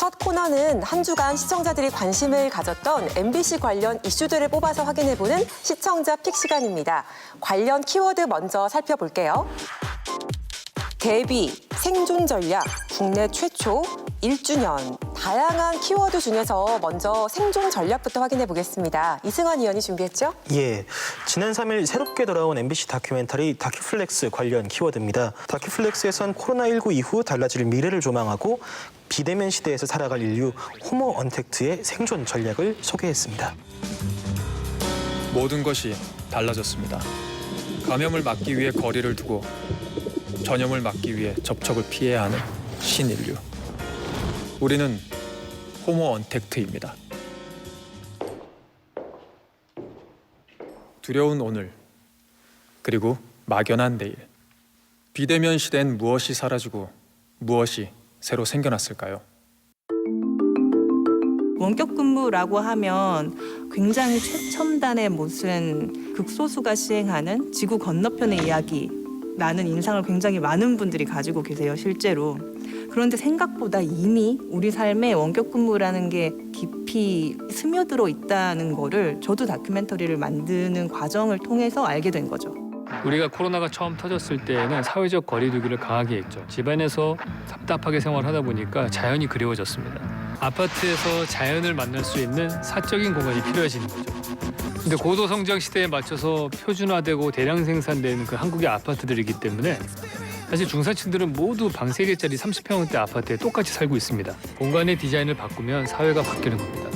첫 코너는 한 주간 시청자들이 관심을 가졌던 MBC 관련 이슈들을 뽑아서 확인해보는 시청자 픽 시간입니다. 관련 키워드 먼저 살펴볼게요. 데뷔, 생존 전략, 국내 최초, 1주년. 다양한 키워드 중에서 먼저 생존 전략부터 확인해 보겠습니다. 이승환 위원이 준비했죠? 예, 지난 3일 새롭게 돌아온 MBC 다큐멘터리 다큐플렉스 관련 키워드입니다. 다큐플렉스에선 코로나19 이후 달라질 미래를 조망하고 비대면 시대에서 살아갈 인류 호모 언택트의 생존 전략을 소개했습니다. 모든 것이 달라졌습니다. 감염을 막기 위해 거리를 두고 전염을 막기 위해 접촉을 피해야 하는 신인류. 우리는 호모 언택트입니다. 두려운 오늘, 그리고 막연한 내일. 비대면 시대엔 무엇이 사라지고 무엇이 새로 생겨났을까요? 원격 근무라고 하면 굉장히 최첨단의 무슨 극소수가 시행하는 지구 건너편의 이야기라는 인상을 굉장히 많은 분들이 가지고 계세요, 실제로. 그런데 생각보다 이미 우리 삶에 원격 근무라는 게 깊이 스며들어 있다는 거를 저도 다큐멘터리를 만드는 과정을 통해서 알게 된 거죠. 우리가 코로나가 처음 터졌을 때에는 사회적 거리두기를 강하게 했죠. 집안에서 답답하게 생활하다 보니까 자연이 그리워졌습니다. 아파트에서 자연을 만날 수 있는 사적인 공간이 필요해지는 거죠. 근데 고도 성장 시대에 맞춰서 표준화되고 대량 생산되는 그 한국의 아파트들이기 때문에 사실 중산층들은 모두 방 3개짜리 30평대 아파트에 똑같이 살고 있습니다. 공간의 디자인을 바꾸면 사회가 바뀌는 겁니다.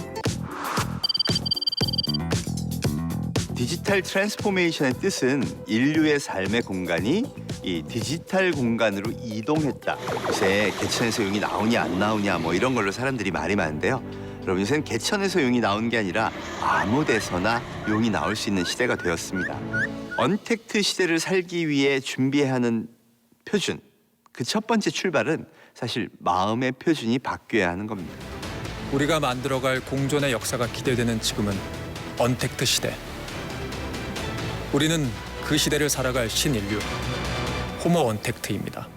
디지털 트랜스포메이션의 뜻은 인류의 삶의 공간이 이 디지털 공간으로 이동했다. 요새 개천에서 용이 나오냐 안 나오냐 뭐 이런 걸로 사람들이 말이 많은데요. 여러분, 요새는 개천에서 용이 나오는 게 아니라 아무 데서나 용이 나올 수 있는 시대가 되었습니다. 언택트 시대를 살기 위해 준비해야 하는 표준, 그 첫 번째 출발은 사실 마음의 표준이 바뀌어야 하는 겁니다. 우리가 만들어갈 공존의 역사가 기대되는 지금은 언택트 시대. 우리는 그 시대를 살아갈 신인류, 호모 언택트입니다.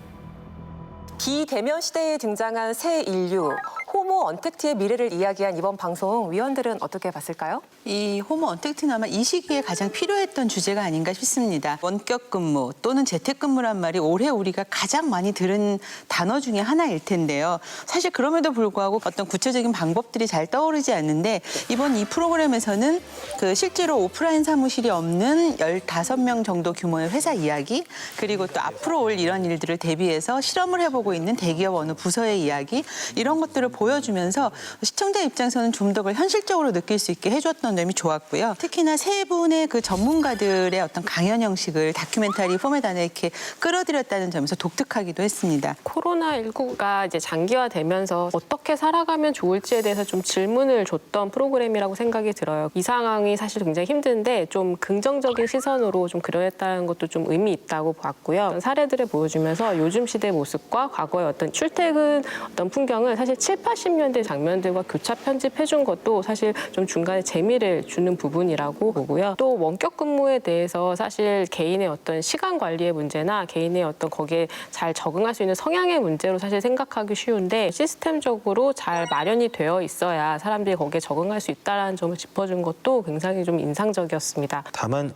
비대면 시대에 등장한 새 인류, 호모 언택트의 미래를 이야기한 이번 방송, 위원들은 어떻게 봤을까요? 이 호모 언택트는 아마 이 시기에 가장 필요했던 주제가 아닌가 싶습니다. 원격 근무 또는 재택근무란 말이 올해 우리가 가장 많이 들은 단어 중에 하나일 텐데요. 사실 그럼에도 불구하고 어떤 구체적인 방법들이 잘 떠오르지 않는데 이번 이 프로그램에서는 그 실제로 오프라인 사무실이 없는 15명 정도 규모의 회사 이야기, 그리고 또 앞으로 올 이런 일들을 대비해서 실험을 해보고 있는 대기업 어느 부서의 이야기, 이런 것들을 보여주면서 시청자 입장에서는 좀 더 현실적으로 느낄 수 있게 해줬던 점이 좋았고요. 특히나 세 분의 그 전문가들의 어떤 강연 형식을 다큐멘터리 포맷 안에 이렇게 끌어들였다는 점에서 독특하기도 했습니다. 코로나19가 이제 장기화되면서 어떻게 살아가면 좋을지에 대해서 좀 질문을 줬던 프로그램이라고 생각이 들어요. 이 상황이 사실 굉장히 힘든데 좀 긍정적인 시선으로 좀 그려냈다는 것도 좀 의미 있다고 봤고요. 사례들을 보여주면서 요즘 시대 모습과 과거의 어떤 출퇴근 어떤 풍경을 사실 7, 80년대 장면들과 교차 편집해준 것도 사실 좀 중간에 재미를 주는 부분이라고 보고요. 또 원격 근무에 대해서 사실 개인의 어떤 시간 관리의 문제나 개인의 어떤 거기에 잘 적응할 수 있는 성향의 문제로 사실 생각하기 쉬운데 시스템적으로 잘 마련이 되어 있어야 사람들이 거기에 적응할 수 있다는 점을 짚어준 것도 굉장히 좀 인상적이었습니다. 다만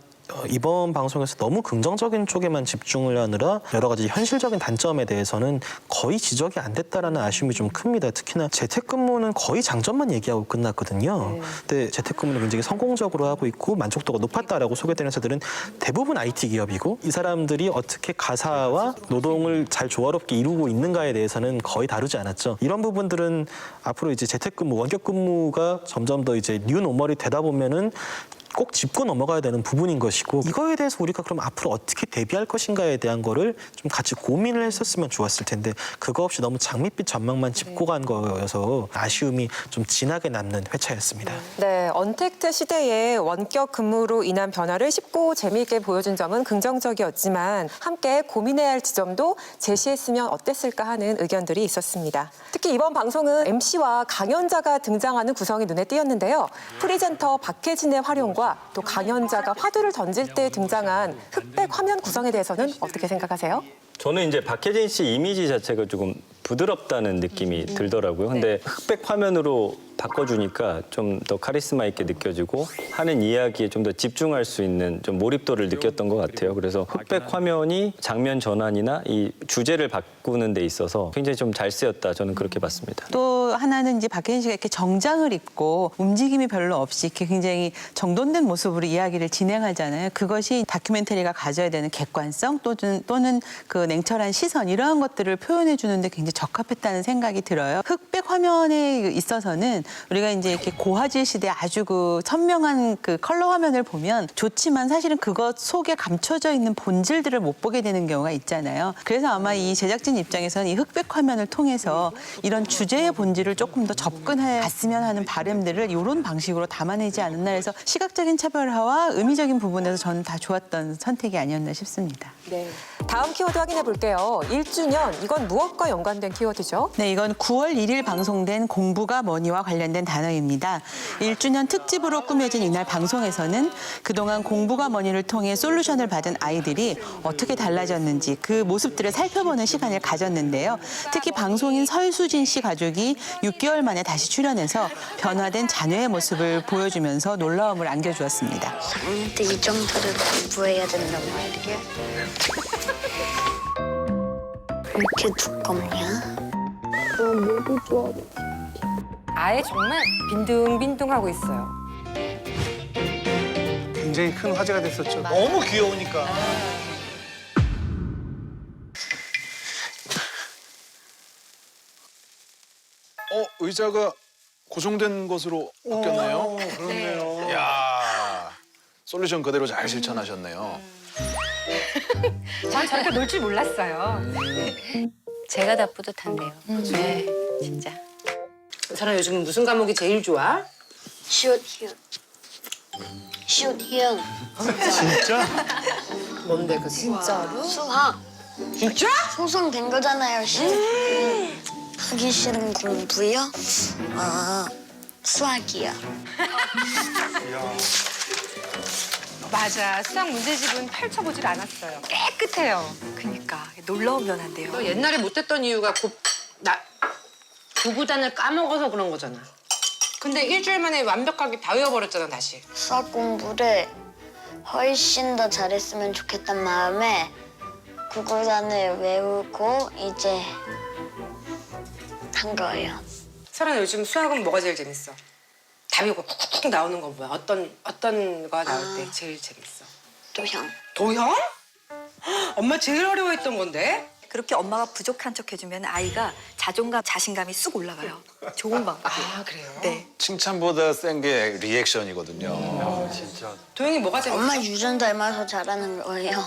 이번 방송에서 너무 긍정적인 쪽에만 집중을 하느라 여러 가지 현실적인 단점에 대해서는 거의 지적이 안 됐다라는 아쉬움이 좀 큽니다. 특히나 재택근무는 거의 장점만 얘기하고 끝났거든요. 근데 재택근무는 굉장히 성공적으로 하고 있고 만족도가 높았다라고 소개되는 회사들은 대부분 IT 기업이고 이 사람들이 어떻게 가사와 노동을 잘 조화롭게 이루고 있는가에 대해서는 거의 다루지 않았죠. 이런 부분들은 앞으로 이제 재택근무, 원격근무가 점점 더 이제 뉴 노멀이 되다 보면은 꼭 짚고 넘어가야 되는 부분인 것이고 이거에 대해서 우리가 그럼 앞으로 어떻게 대비할 것인가에 대한 거를 좀 같이 고민을 했었으면 좋았을 텐데 그거 없이 너무 장밋빛 전망만 짚고 간 거여서 아쉬움이 좀 진하게 남는 회차였습니다. 네, 언택트 시대의 원격 근무로 인한 변화를 쉽고 재미있게 보여준 점은 긍정적이었지만 함께 고민해야 할 지점도 제시했으면 어땠을까 하는 의견들이 있었습니다. 특히 이번 방송은 MC와 강연자가 등장하는 구성이 눈에 띄었는데요. 프리젠터 박혜진의 활용과 또 강연자가 화두를 던질 때 등장한 흑백 화면 구성에 대해서는 어떻게 생각하세요? 저는 이제 박혜진 씨 이미지 자체가 조금 부드럽다는 느낌이 들더라고요. 근데 흑백 화면으로 바꿔주니까 좀 더 카리스마 있게 느껴지고 하는 이야기에 좀 더 집중할 수 있는 좀 몰입도를 느꼈던 것 같아요. 그래서 흑백 화면이 장면 전환이나 이 주제를 바꾸는 데 있어서 굉장히 좀 잘 쓰였다. 저는 그렇게 봤습니다. 또 하나는 이제 박혜진 씨가 이렇게 정장을 입고 움직임이 별로 없이 이렇게 굉장히 정돈된 모습으로 이야기를 진행하잖아요. 그것이 다큐멘터리가 가져야 되는 객관성 또는 그 냉철한 시선 이러한 것들을 표현해 주는데 굉장히 적합했다는 생각이 들어요. 흑백 화면에 있어서는 우리가 이제 이렇게 고화질 시대 아주 그 선명한 그 컬러 화면을 보면 좋지만 사실은 그것 속에 감춰져 있는 본질들을 못 보게 되는 경우가 있잖아요. 그래서 아마 이 제작진 입장에서는 이 흑백 화면을 통해서 이런 주제의 본질을 조금 더 접근해 갔으면 하는 바람들을 이런 방식으로 담아내지 않았나 해서 시각적인 차별화와 의미적인 부분에서 저는 다 좋았던 선택이 아니었나 싶습니다. 네. 다음 키워드 확인해 볼게요. 1주년, 이건 무엇과 연관된 키워드죠? 네, 이건 9월 1일 방송된 공부가 뭐니와 관련된 단어입니다. 1주년 특집으로 꾸며진 이날 방송에서는 그동안 공부가 뭐니를 통해 솔루션을 받은 아이들이 어떻게 달라졌는지 그 모습들을 살펴보는 시간을 가졌는데요. 특히 방송인 설수진 씨 가족이 6개월 만에 다시 출연해서 변화된 자녀의 모습을 보여주면서 놀라움을 안겨주었습니다. 4학년 때 이 정도를 공부해야 된단 말이야? 왜 이렇게 두껍냐? 아예 정말 빈둥빈둥하고 있어요. 굉장히 큰 화제가 됐었죠. 너무 귀여우니까. 의자가 고정된 것으로 바뀌었나요? 그렇네요. 야, 솔루션 그대로 잘 실천하셨네요. 전 저렇게 놀 줄 몰랐어요. 제가 다 뿌듯한데요. 네, 진짜. 사람 요즘 무슨 과목이 제일 좋아? 시옷 히읗. 시옷 히읗. 진짜? 뭔데 그 진짜로? 수학. 진짜? 소송된 거잖아요, 시옷. 하기 싫은 공부요? 아, 수학이요. 맞아. 수학 문제집은 펼쳐보질 않았어요. 깨끗해요. 그러니까 놀라운 변화인데요. 너 옛날에 못했던 이유가 구구단을 까먹어서 그런 거잖아. 근데 일주일 만에 완벽하게 다 외워버렸잖아, 다시. 수학 공부를 훨씬 더 잘했으면 좋겠단 마음에 구구단을 외우고 이제 한 거예요. 설아, 요즘 수학은 뭐가 제일 재밌어? 답이 쿡쿡 나오는 건 뭐야? 어떤 거 나올 때 제일 재밌어? 도형. 도형? 엄마 제일 어려워했던 건데? 그렇게 엄마가 부족한 척 해주면 아이가 자존감, 자신감이 쑥 올라가요. 좋은 방법. 아, 그래요? 네. 칭찬보다 센 게 리액션이거든요. 도형이 뭐가 재밌어? 엄마 유전 닮아서 잘하는 거예요.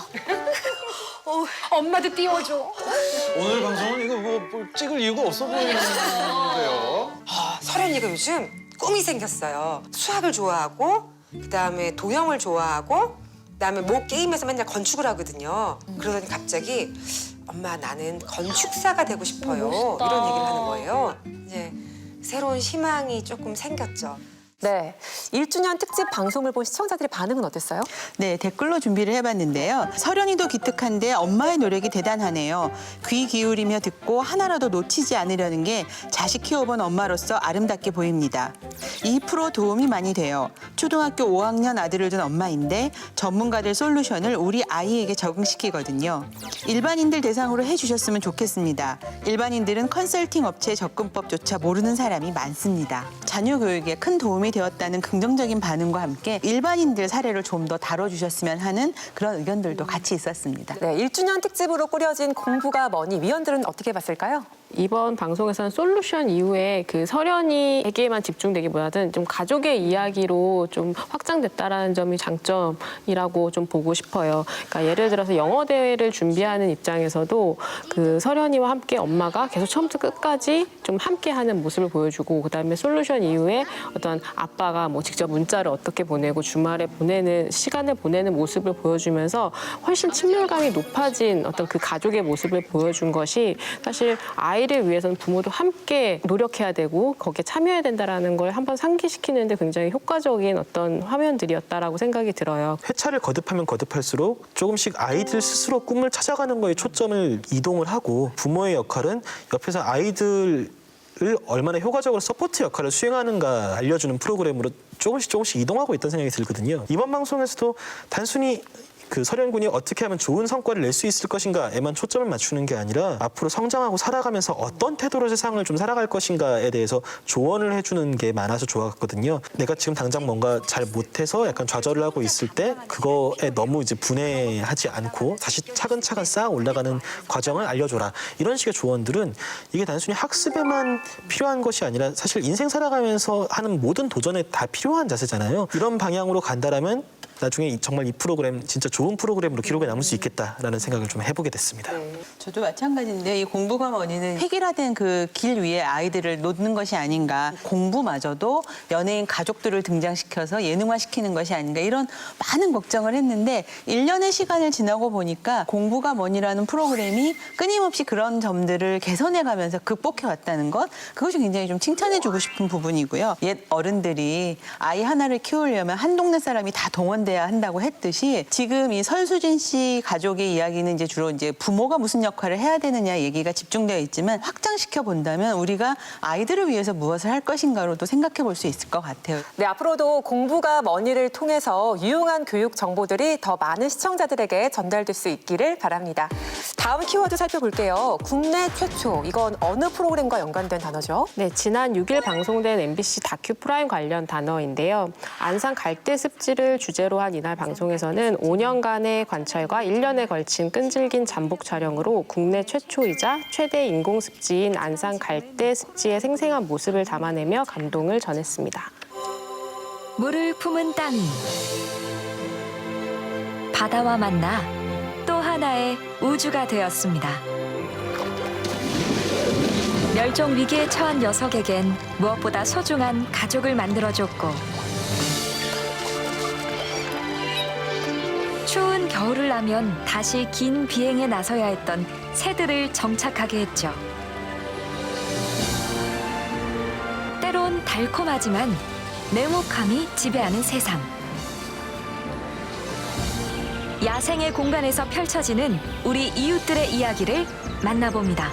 엄마도 띄워줘. 오늘 방송은 이거 뭐 찍을 이유가 없어 보이는데요. 설현이가 요즘 꿈이 생겼어요. 수학을 좋아하고 그다음에 도형을 좋아하고 그다음에 뭐 게임에서 맨날 건축을 하거든요. 그러더니 갑자기 엄마 나는 건축사가 되고 싶어요. 이런 얘기를 하는 거예요. 이제 새로운 희망이 조금 생겼죠. 네. 1주년 특집 방송을 본 시청자들의 반응은 어땠어요? 네, 댓글로 준비를 해봤는데요. 설현이도 기특한데 엄마의 노력이 대단하네요. 귀 기울이며 듣고 하나라도 놓치지 않으려는 게 자식 키워본 엄마로서 아름답게 보입니다. 이 프로 도움이 많이 돼요. 초등학교 5학년 아들을 둔 엄마인데 전문가들 솔루션을 우리 아이에게 적응시키거든요. 일반인들 대상으로 해주셨으면 좋겠습니다. 일반인들은 컨설팅 업체 접근법조차 모르는 사람이 많습니다. 자녀 교육에 큰 도움이 되었다는 긍정적인 반응과 함께 일반인들 사례를 좀 더 다뤄주셨으면 하는 그런 의견들도 같이 있었습니다. 네, 1주년 특집으로 꾸려진 공부가 뭐니 위원들은 어떻게 봤을까요? 이번 방송에서는 솔루션 이후에 그 설현이에게만 집중되기보다는 좀 가족의 이야기로 좀 확장됐다라는 점이 장점이라고 좀 보고 싶어요. 그러니까 예를 들어서 영어 대회를 준비하는 입장에서도 그 설현이와 함께 엄마가 계속 처음부터 끝까지 좀 함께하는 모습을 보여주고 그다음에 솔루션 이후에 어떤 아빠가 뭐 직접 문자를 어떻게 보내고 주말에 시간을 보내는 모습을 보여주면서 훨씬 친밀감이 높아진 어떤 그 가족의 모습을 보여준 것이 사실 아이를 위해서는 부모도 함께 노력해야 되고 거기에 참여해야 된다라는 걸 한번 상기시키는데 굉장히 효과적인 어떤 화면들이었다라고 생각이 들어요. 회차를 거듭하면 거듭할수록 조금씩 아이들 스스로 꿈을 찾아가는 거에 초점을 이동을 하고 부모의 역할은 옆에서 아이들을 얼마나 효과적으로 서포트 역할을 수행하는가 알려주는 프로그램으로 조금씩 이동하고 있다는 생각이 들거든요. 이번 방송에서도 단순히 그 설현군이 어떻게 하면 좋은 성과를 낼 수 있을 것인가에만 초점을 맞추는 게 아니라 앞으로 성장하고 살아가면서 어떤 태도로 세상을 좀 살아갈 것인가에 대해서 조언을 해주는 게 많아서 좋았거든요. 내가 지금 당장 뭔가 잘 못해서 약간 좌절을 하고 있을 때 그거에 너무 이제 분해하지 않고 다시 차근차근 쌓아 올라가는 과정을 알려줘라. 이런 식의 조언들은 이게 단순히 학습에만 필요한 것이 아니라 사실 인생 살아가면서 하는 모든 도전에 다 필요한 자세잖아요. 이런 방향으로 간다라면 나중에 정말 이 프로그램 진짜 좋은 프로그램으로 기록에 남을 수 있겠다라는 생각을 좀 해보게 됐습니다. 저도 마찬가지인데 이 공부가 뭐니는 획일화된 그 길 위에 아이들을 놓는 것이 아닌가. 공부마저도 연예인 가족들을 등장시켜서 예능화시키는 것이 아닌가 이런 많은 걱정을 했는데 1년의 시간을 지나고 보니까 공부가 뭐니라는 프로그램이 끊임없이 그런 점들을 개선해가면서 극복해왔다는 것 그것이 굉장히 좀 칭찬해주고 싶은 부분이고요. 옛 어른들이 아이 하나를 키우려면 한 동네 사람이 다 동원돼야 한다고 했듯이 지금 이 설수진 씨 가족의 이야기는 이제 주로 이제 부모가 무슨 역할을 해야 되느냐 얘기가 집중되어 있지만 확장시켜 본다면 우리가 아이들을 위해서 무엇을 할 것인가로도 생각해 볼 수 있을 것 같아요. 네, 앞으로도 공부가 뭐니를 통해서 유용한 교육 정보들이 더 많은 시청자들에게 전달될 수 있기를 바랍니다. 다음 키워드 살펴볼게요. 국내 최초, 이건 어느 프로그램과 연관된 단어죠? 네, 지난 6일 방송된 MBC 다큐 프라임 관련 단어인데요. 안산 갈대 습지를 주제로 한 이날 방송에서는 5년간의 관찰과 1년에 걸친 끈질긴 잠복 촬영으로 국내 최초이자 최대 인공 습지인 안산 갈대 습지의 생생한 모습을 담아내며 감동을 전했습니다. 물을 품은 땅이 바다와 만나 또 하나의 우주가 되었습니다. 멸종 위기에 처한 녀석에겐 무엇보다 소중한 가족을 만들어줬고 추운 겨울을 나면 다시 긴 비행에 나서야 했던 새들을 정착하게 했죠. 때론 달콤하지만 냉혹함이 지배하는 세상. 야생의 공간에서 펼쳐지는 우리 이웃들의 이야기를 만나봅니다.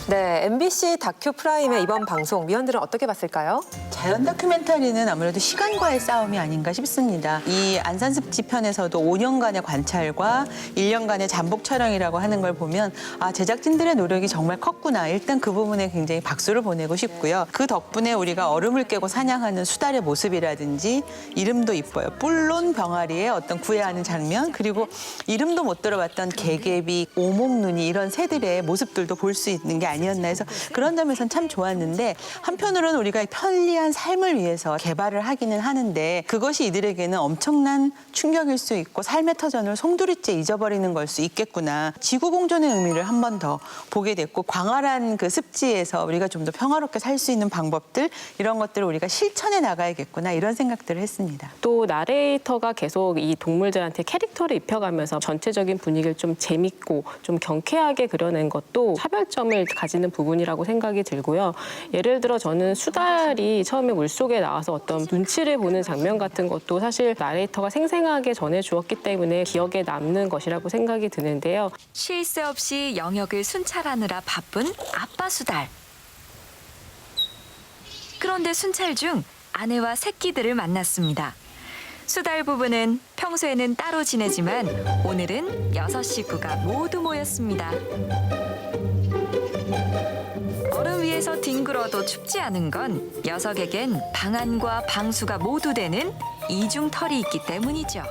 네, MBC 다큐 프라임의 이번 방송 위원들은 어떻게 봤을까요? 자연 다큐멘터리는 아무래도 시간과의 싸움이 아닌가 싶습니다. 이 안산습지 편에서도 5년간의 관찰과 1년간의 잠복 촬영이라고 하는 걸 보면 아 제작진들의 노력이 정말 컸구나. 일단 그 부분에 굉장히 박수를 보내고 싶고요. 그 덕분에 우리가 얼음을 깨고 사냥하는 수달의 모습이라든지 이름도 이뻐요. 뿔론 병아리의 어떤 구애하는 장면 그리고 이름도 못 들어봤던 개개비, 오목눈이 이런 새들의 모습들도 볼 수 있는 게 아니었나 해서 그런 점에서는 참 좋았는데 한편으로는 우리가 편리한 삶을 위해서 개발을 하기는 하는데 그것이 이들에게는 엄청난 충격일 수 있고 삶의 터전을 송두리째 잊어버리는 걸 수 있겠구나. 지구공존의 의미를 한 번 더 보게 됐고 광활한 그 습지에서 우리가 좀 더 평화롭게 살 수 있는 방법들 이런 것들을 우리가 실천해 나가야겠구나 이런 생각들을 했습니다. 또 나레이터가 계속 이 동물들한테 캐릭터를 입혀가면서 전체적인 분위기를 좀 재밌고 좀 경쾌하게 그려낸 것도 차별점을 가지는 부분이라고 생각이 들고요. 예를 들어 저는 수달이 처음에 물속에 나와서 어떤 눈치를 보는 장면 같은 것도 사실 나레이터가 생생하게 전해주었기 때문에 기억에 남는 것이라고 생각이 드는데요. 쉴 새 없이 영역을 순찰하느라 바쁜 아빠 수달. 그런데 순찰 중 아내와 새끼들을 만났습니다. 수달 부부는 평소에는 따로 지내지만 오늘은 6식구가 모두 모였습니다. 얼음 위에서 뒹굴어도 춥지 않은 건 녀석에겐 방안과 방수가 모두 되는 이중털이 있기 때문이죠.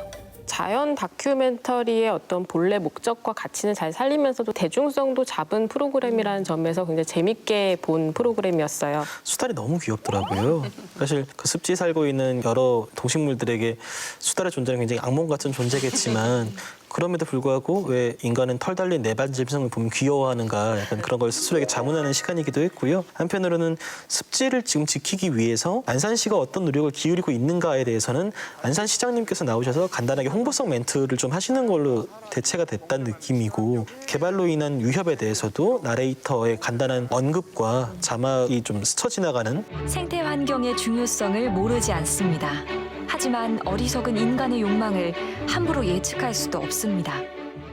자연 다큐멘터리의 어떤 본래 목적과 가치는 잘 살리면서도 대중성도 잡은 프로그램이라는 점에서 굉장히 재밌게 본 프로그램이었어요. 수달이 너무 귀엽더라고요. 사실 그 습지에 살고 있는 여러 동식물들에게 수달의 존재는 굉장히 악몽 같은 존재겠지만 그럼에도 불구하고 왜 인간은 털 달린 내반짐승을 보면 귀여워하는가 약간 그런 걸 스스로에게 자문하는 시간이기도 했고요. 한편으로는 습지를 지금 지키기 위해서 안산시가 어떤 노력을 기울이고 있는가에 대해서는 안산시장님께서 나오셔서 간단하게 홍보성 멘트를 좀 하시는 걸로 대체가 됐다는 느낌이고 개발로 인한 위협에 대해서도 나레이터의 간단한 언급과 자막이 좀 스쳐 지나가는 생태 환경의 중요성을 모르지 않습니다. 하지만 어리석은 인간의 욕망을 함부로 예측할 수도 없습니다.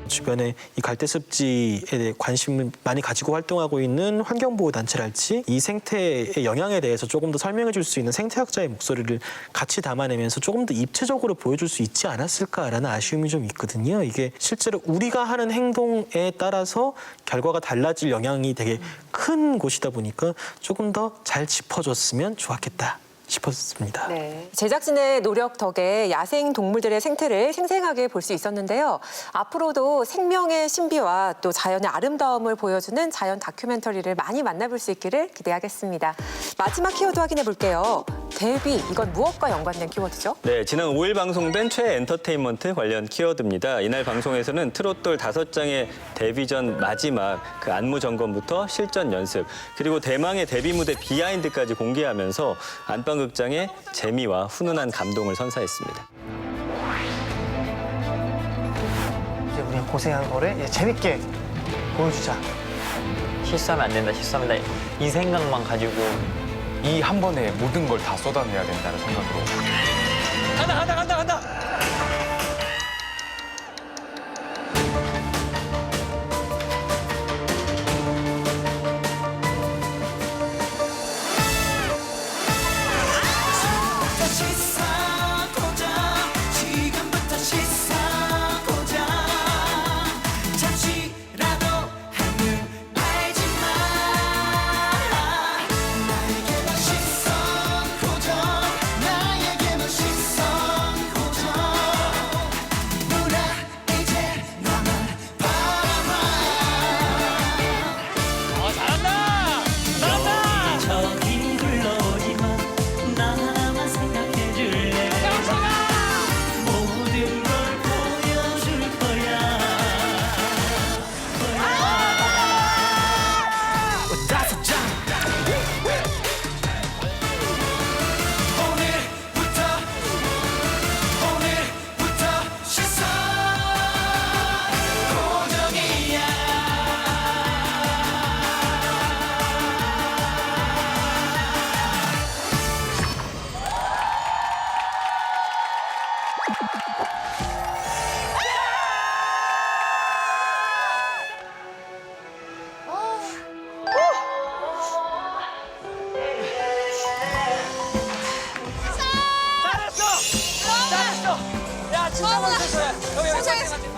주변에 이 갈대습지에 대해 관심을 많이 가지고 활동하고 있는 환경보호단체랄지 이 생태의 영향에 대해서 조금 더 설명해 줄 수 있는 생태학자의 목소리를 같이 담아내면서 조금 더 입체적으로 보여줄 수 있지 않았을까라는 아쉬움이 좀 있거든요. 이게 실제로 우리가 하는 행동에 따라서 결과가 달라질 영향이 되게 큰 곳이다 보니까 조금 더 잘 짚어줬으면 좋았겠다 싶었습니다. 네. 제작진의 노력 덕에 야생 동물들의 생태를 생생하게 볼 수 있었는데요. 앞으로도 생명의 신비와 또 자연의 아름다움을 보여주는 자연 다큐멘터리를 많이 만나볼 수 있기를 기대하겠습니다. 마지막 키워드 확인해 볼게요. 데뷔, 이건 무엇과 연관된 키워드죠? 네, 지난 5일 방송된 최엔터테인먼트 관련 키워드입니다. 이날 방송에서는 트롯돌 5장의 데뷔 전 마지막 그 안무 점검부터 실전 연습 그리고 대망의 데뷔 무대 비하인드까지 공개하면서 안방극장의 재미와 훈훈한 감동을 선사했습니다. 이제 우리가 고생한 거를 이제 재밌게 보여주자. 실수하면 안 된다, 실수하면 안 된다. 이 생각만 가지고 이 한 번에 모든 걸 다 쏟아내야 된다는 생각으로. 간다.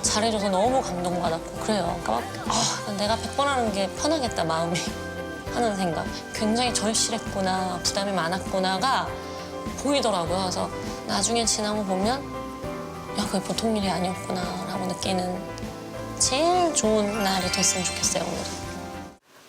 잘해줘서 너무 감동받았고 그래요. 그러니까 막 내가 100번 하는 게 편하겠다 마음이 하는 생각. 굉장히 절실했구나, 부담이 많았구나가 보이더라고요. 그래서 나중에 지나고 보면 야, 그게 보통 일이 아니었구나라고 느끼는 제일 좋은 날이 됐으면 좋겠어요, 오늘이.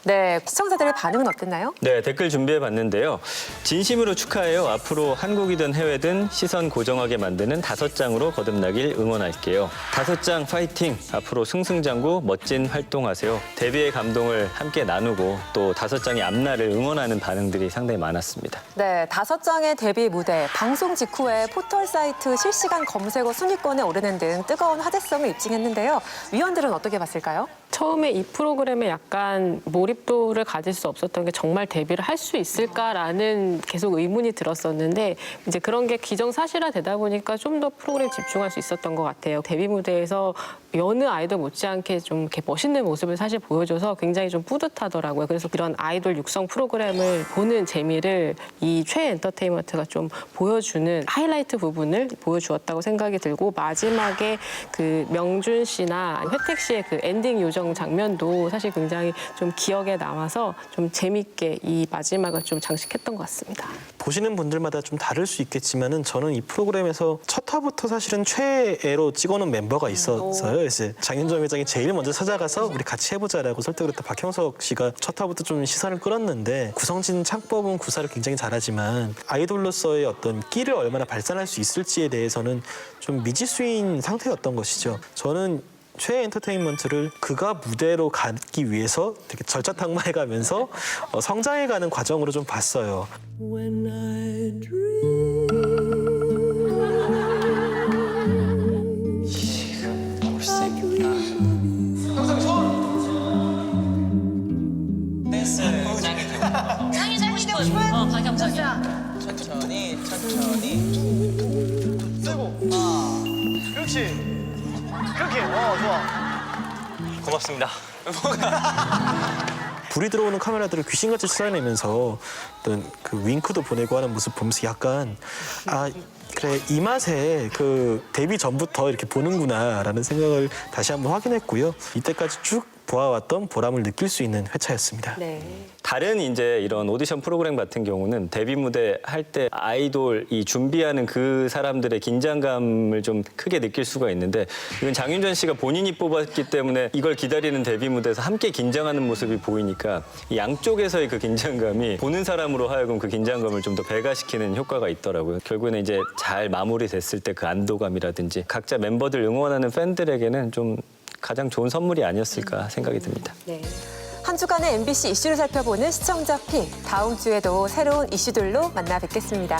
네, 시청자들의 반응은 어땠나요? 네, 댓글 준비해봤는데요. 진심으로 축하해요. 앞으로 한국이든 해외든 시선 고정하게 만드는 5장으로 거듭나길 응원할게요. 5장 파이팅! 앞으로 승승장구 멋진 활동하세요. 데뷔의 감동을 함께 나누고 또 5장의 앞날을 응원하는 반응들이 상당히 많았습니다. 네, 5장의 데뷔 무대, 방송 직후에 포털 사이트 실시간 검색어 순위권에 오르는 등 뜨거운 화제성을 입증했는데요. 위원들은 어떻게 봤을까요? 처음에 이 프로그램에 약간 몰입도를 가질 수 없었던 게 정말 데뷔를 할 수 있을까라는 계속 의문이 들었었는데 이제 그런 게 기정사실화 되다 보니까 좀 더 프로그램에 집중할 수 있었던 것 같아요. 데뷔 무대에서 여느 아이돌 못지않게 좀 이렇게 멋있는 모습을 사실 보여줘서 굉장히 좀 뿌듯하더라고요. 그래서 이런 아이돌 육성 프로그램을 보는 재미를 이 최엔터테인먼트가 좀 보여주는 하이라이트 부분을 보여주었다고 생각이 들고 마지막에 그 명준 씨나 회택 씨의 그 엔딩 요정 구경 장면도 사실 굉장히 좀 기억에 남아서 좀 재밌게 이 마지막을 좀 장식했던 것 같습니다. 보시는 분들마다 좀 다를 수 있겠지만은 저는 이 프로그램에서 첫 화부터 사실은 최애로 찍어놓은 멤버가 있었어요. 이제 장윤정 회장이 제일 먼저 찾아가서 우리 같이 해보자라고 설득을 했던 박형석 씨가 첫 화부터 좀 시선을 끌었는데 구성진 창법은 구사를 굉장히 잘하지만 아이돌로서의 어떤 끼를 얼마나 발산할 수 있을지에 대해서는 좀 미지수인 상태였던 것이죠. 저는 최애 엔터테인먼트를 그가 무대로 가기 위해서 되게 절차탕마해가면서 성장해가는 과정으로 좀 봤어요. 상의 잡고 싶어요. 박영석이. 천천히 세고 그렇지 그렇게 좋아 고맙습니다. 불이 들어오는 카메라들을 귀신같이 쏟아내면서 어떤 그 윙크도 보내고 하는 모습 보면서 약간 아 그래 이 맛에 그 데뷔 전부터 이렇게 보는구나라는 생각을 다시 한번 확인했고요. 이때까지 쭉 보아왔던 보람을 느낄 수 있는 회차였습니다. 네. 다른 이제 이런 오디션 프로그램 같은 경우는 데뷔 무대 할 때 아이돌 이 준비하는 그 사람들의 긴장감을 좀 크게 느낄 수가 있는데 이건 장윤정 씨가 본인이 뽑았기 때문에 이걸 기다리는 데뷔 무대에서 함께 긴장하는 모습이 보이니까 이 양쪽에서의 그 긴장감이 보는 사람으로 하여금 그 긴장감을 좀 더 배가시키는 효과가 있더라고요. 결국에는 이제 잘 마무리됐을 때 그 안도감이라든지 각자 멤버들 응원하는 팬들에게는 좀 가장 좋은 선물이 아니었을까 생각이 듭니다. 네. 한 주간의 MBC 이슈를 살펴보는 시청자 픽. 다음 주에도 새로운 이슈들로 만나 뵙겠습니다.